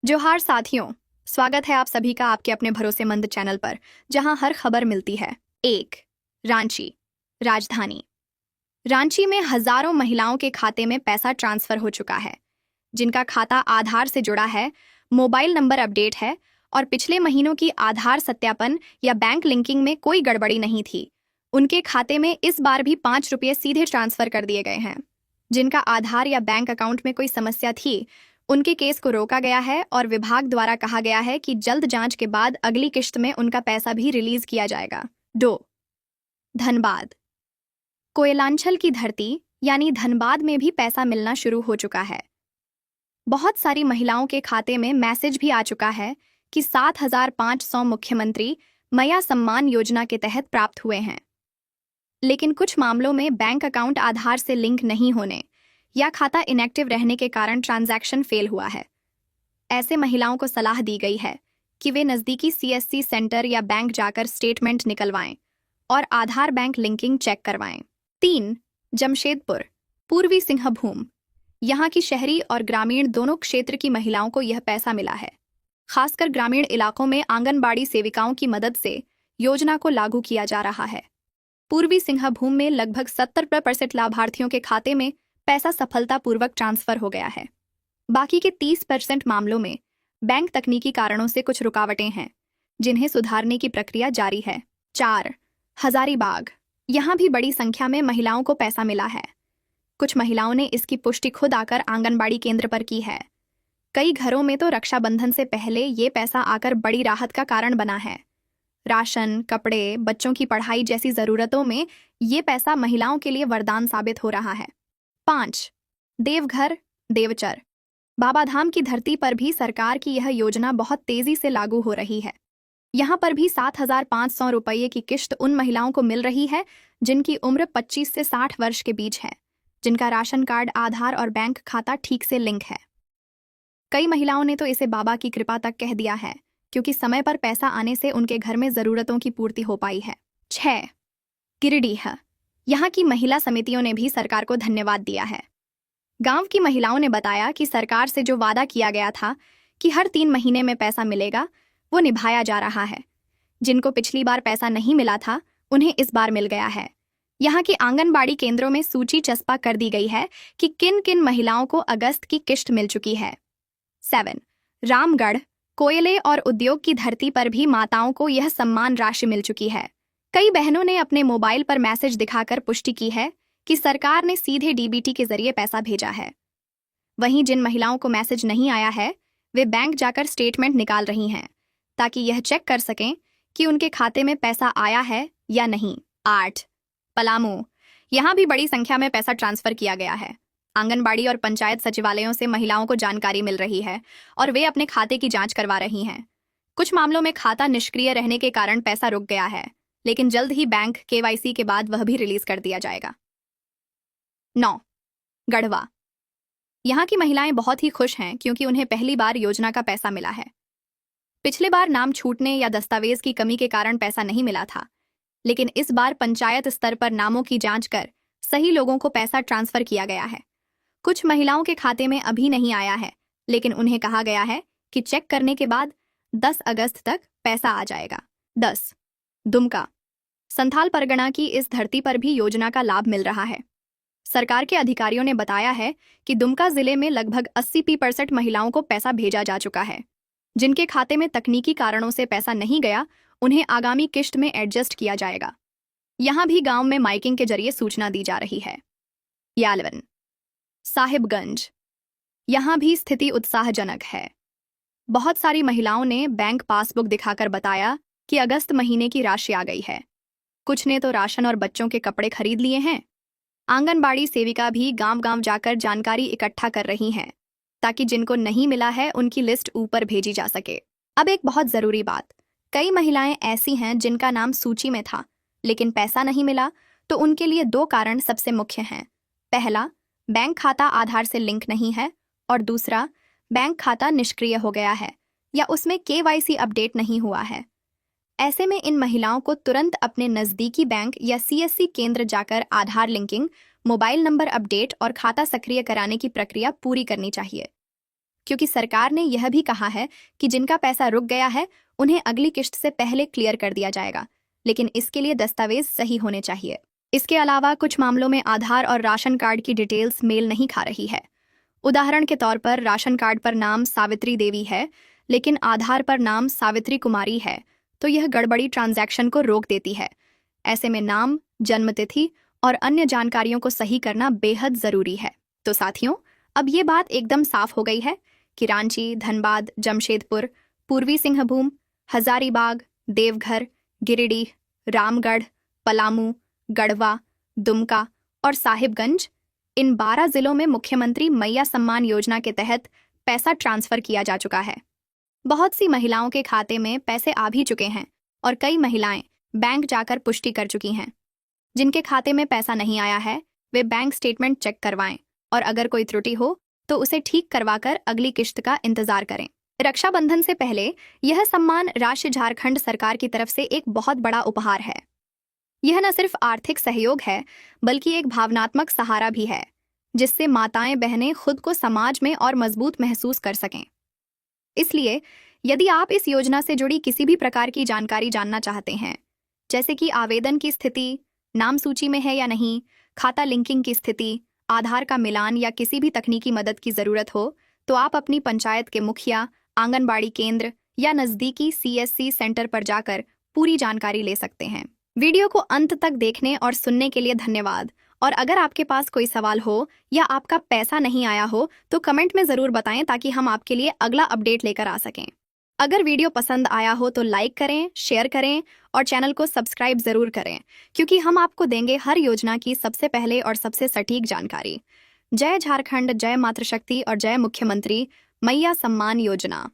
जोहार साथियों, स्वागत है आप सभी का आपके अपने भरोसेमंद चैनल पर, जहां हर खबर मिलती है। एक, रांची, राजधानी। रांची में हजारों महिलाओं के खाते में पैसा ट्रांसफर हो चुका है, जिनका खाता आधार से जुड़ा है, मोबाइल नंबर अपडेट है और पिछले महीनों की आधार सत्यापन या बैंक लिंकिंग में कोई गड़बड़ी नहीं थी। उनके खाते में इस बार भी 5 रुपये सीधे ट्रांसफर कर दिए गए हैं। जिनका आधार या बैंक अकाउंट में कोई समस्या थी, उनके केस को रोका गया है और विभाग द्वारा कहा गया है कि जल्द जांच के बाद अगली किश्त में उनका पैसा भी रिलीज किया जाएगा। 2, धनबाद। कोयलांचल की धरती यानी धनबाद में भी पैसा मिलना शुरू हो चुका है। बहुत सारी महिलाओं के खाते में मैसेज भी आ चुका है कि 7,500 मुख्यमंत्री मया सम्मान योजना के तहत प्राप्त हुए हैं। लेकिन कुछ मामलों में बैंक अकाउंट आधार से लिंक नहीं होने या खाता इनएक्टिव रहने के कारण ट्रांजैक्शन फेल हुआ है। ऐसे महिलाओं को सलाह दी गई है कि वे नज़दीकी सीएससी सेंटर या बैंक जाकर स्टेटमेंट निकलवाएं और आधार बैंक लिंकिंग चेक करवाएं। 3, जमशेदपुर, पूर्वी सिंहभूम। यहाँ की शहरी और ग्रामीण दोनों क्षेत्र की महिलाओं को यह पैसा मिला है। खासकर ग्रामीण इलाकों में आंगनबाड़ी सेविकाओं की मदद से योजना को लागू किया जा रहा है। पूर्वी सिंहभूम में लगभग 70% लाभार्थियों के खाते में पैसा सफलतापूर्वक ट्रांसफर हो गया है। बाकी के 30% मामलों में बैंक तकनीकी कारणों से कुछ रुकावटें हैं, जिन्हें सुधारने की प्रक्रिया जारी है। 4, हजारीबाग। यहाँ भी बड़ी संख्या में महिलाओं को पैसा मिला है। कुछ महिलाओं ने इसकी पुष्टि खुद आकर आंगनबाड़ी केंद्र पर की है। कई घरों में तो रक्षाबंधन से पहले ये पैसा आकर बड़ी राहत का कारण बना है। राशन, कपड़े, बच्चों की पढ़ाई जैसी जरूरतों में ये पैसा महिलाओं के लिए वरदान साबित हो रहा है। 5, देवघर, देवचर। बाबाधाम की धरती पर भी सरकार की यह योजना बहुत तेजी से लागू हो रही है। यहाँ पर भी 7,500 रुपये की किश्त उन महिलाओं को मिल रही है जिनकी उम्र 25 से 60 वर्ष के बीच है, जिनका राशन कार्ड, आधार और बैंक खाता ठीक से लिंक है। कई महिलाओं ने तो इसे बाबा की कृपा तक कह दिया है, क्योंकि समय पर पैसा आने से उनके घर में जरूरतों की पूर्ति हो पाई है। 6, गिरिडीह। यहाँ की महिला समितियों ने भी सरकार को धन्यवाद दिया है। गांव की महिलाओं ने बताया कि सरकार से जो वादा किया गया था कि हर 3 महीने में पैसा मिलेगा, वो निभाया जा रहा है। जिनको पिछली बार पैसा नहीं मिला था, उन्हें इस बार मिल गया है। यहाँ की आंगनबाड़ी केंद्रों में सूची चस्पा कर दी गई है कि किन किन महिलाओं को अगस्त की किश्त मिल चुकी है। 7, रामगढ़। कोयले और उद्योग की धरती पर भी माताओं को यह सम्मान राशि मिल चुकी है। कई बहनों ने अपने मोबाइल पर मैसेज दिखाकर पुष्टि की है कि सरकार ने सीधे डीबीटी के जरिए पैसा भेजा है। वहीं जिन महिलाओं को मैसेज नहीं आया है, वे बैंक जाकर स्टेटमेंट निकाल रही हैं, ताकि यह चेक कर सकें कि उनके खाते में पैसा आया है या नहीं। 8, पलामू। यहाँ भी बड़ी संख्या में पैसा ट्रांसफर किया गया है। आंगनबाड़ी और पंचायत सचिवालयों से महिलाओं को जानकारी मिल रही है और वे अपने खाते की जांच करवा रही हैं। कुछ मामलों में खाता निष्क्रिय रहने के कारण पैसा रुक गया है, लेकिन जल्द ही बैंक केवाईसी के बाद वह भी रिलीज कर दिया जाएगा। 9, गढ़वा। यहाँ की महिलाएं बहुत ही खुश हैं क्योंकि उन्हें पहली बार योजना का पैसा मिला है। पिछले बार नाम छूटने या दस्तावेज की कमी के कारण पैसा नहीं मिला था, लेकिन इस बार पंचायत स्तर पर नामों की जांच कर सही लोगों को पैसा ट्रांसफर किया गया है। कुछ महिलाओं के खाते में अभी नहीं आया है, लेकिन उन्हें कहा गया है कि चेक करने के बाद 10 अगस्त तक पैसा आ जाएगा। 10, दुमका। संथाल परगना की इस धरती पर भी योजना का लाभ मिल रहा है। सरकार के अधिकारियों ने बताया है कि दुमका जिले में लगभग 80% महिलाओं को पैसा भेजा जा चुका है। जिनके खाते में तकनीकी कारणों से पैसा नहीं गया, उन्हें आगामी किश्त में एडजस्ट किया जाएगा। यहाँ भी गांव में माइकिंग के जरिए सूचना दी जा रही है। 11, साहिबगंज। यहाँ भी स्थिति उत्साहजनक है। बहुत सारी महिलाओं ने बैंक पासबुक दिखाकर बताया कि अगस्त महीने की राशि आ गई है। कुछ ने तो राशन और बच्चों के कपड़े खरीद लिए हैं। आंगनबाड़ी सेविका भी गांव-गांव जाकर जानकारी इकट्ठा कर रही हैं, ताकि जिनको नहीं मिला है उनकी लिस्ट ऊपर भेजी जा सके। अब एक बहुत जरूरी बात, कई महिलाएं ऐसी हैं जिनका नाम सूची में था लेकिन पैसा नहीं मिला, तो उनके लिए 2 कारण सबसे मुख्य हैं। पहला, बैंक खाता आधार से लिंक नहीं है, और दूसरा, बैंक खाता निष्क्रिय हो गया है या उसमें केवाईसी अपडेट नहीं हुआ है। ऐसे में इन महिलाओं को तुरंत अपने नज़दीकी बैंक या सीएससी केंद्र जाकर आधार लिंकिंग, मोबाइल नंबर अपडेट और खाता सक्रिय कराने की प्रक्रिया पूरी करनी चाहिए। क्योंकि सरकार ने यह भी कहा है कि जिनका पैसा रुक गया है उन्हें अगली किश्त से पहले क्लियर कर दिया जाएगा, लेकिन इसके लिए दस्तावेज सही होने चाहिए। इसके अलावा कुछ मामलों में आधार और राशन कार्ड की डिटेल्स मेल नहीं खा रही है। उदाहरण के तौर पर राशन कार्ड पर नाम सावित्री देवी है, लेकिन आधार पर नाम सावित्री कुमारी है, तो यह गड़बड़ी ट्रांजैक्शन को रोक देती है। ऐसे में नाम, जन्मतिथि और अन्य जानकारियों को सही करना बेहद जरूरी है। तो साथियों, अब ये बात एकदम साफ हो गई है कि रांची, धनबाद, जमशेदपुर, पूर्वी सिंहभूम, हजारीबाग, देवघर, गिरिडीह, रामगढ़, पलामू, गढ़वा, दुमका और साहिबगंज, इन 12 जिलों में मुख्यमंत्री मैया सम्मान योजना के तहत पैसा ट्रांसफर किया जा चुका है। बहुत सी महिलाओं के खाते में पैसे आ भी चुके हैं और कई महिलाएं बैंक जाकर पुष्टि कर चुकी हैं। जिनके खाते में पैसा नहीं आया है वे बैंक स्टेटमेंट चेक करवाएं और अगर कोई त्रुटि हो तो उसे ठीक करवाकर अगली किश्त का इंतजार करें। रक्षाबंधन से पहले यह सम्मान राशि झारखंड सरकार की तरफ से एक बहुत बड़ा उपहार है। यह न सिर्फ आर्थिक सहयोग है बल्कि एक भावनात्मक सहारा भी है, जिससे माताएं बहनें खुद को समाज में और मजबूत महसूस कर सकें। इसलिए यदि आप इस योजना से जुड़ी किसी भी प्रकार की जानकारी जानना चाहते हैं, जैसे कि आवेदन की स्थिति, नाम सूची में है या नहीं, खाता लिंकिंग की स्थिति, आधार का मिलान या किसी भी तकनीकी मदद की जरूरत हो, तो आप अपनी पंचायत के मुखिया, आंगनबाड़ी केंद्र या नजदीकी CSC सेंटर पर जाकर पूरी जानकारी ले सकते हैं। वीडियो को अंत तक देखने और सुनने के लिए धन्यवाद। और अगर आपके पास कोई सवाल हो या आपका पैसा नहीं आया हो तो कमेंट में ज़रूर बताएं ताकि हम आपके लिए अगला अपडेट लेकर आ सकें। अगर वीडियो पसंद आया हो तो लाइक करें, शेयर करें और चैनल को सब्सक्राइब ज़रूर करें, क्योंकि हम आपको देंगे हर योजना की सबसे पहले और सबसे सटीक जानकारी। जय झारखंड, जय मातृशक्ति और जय मुख्यमंत्री मैया सम्मान योजना।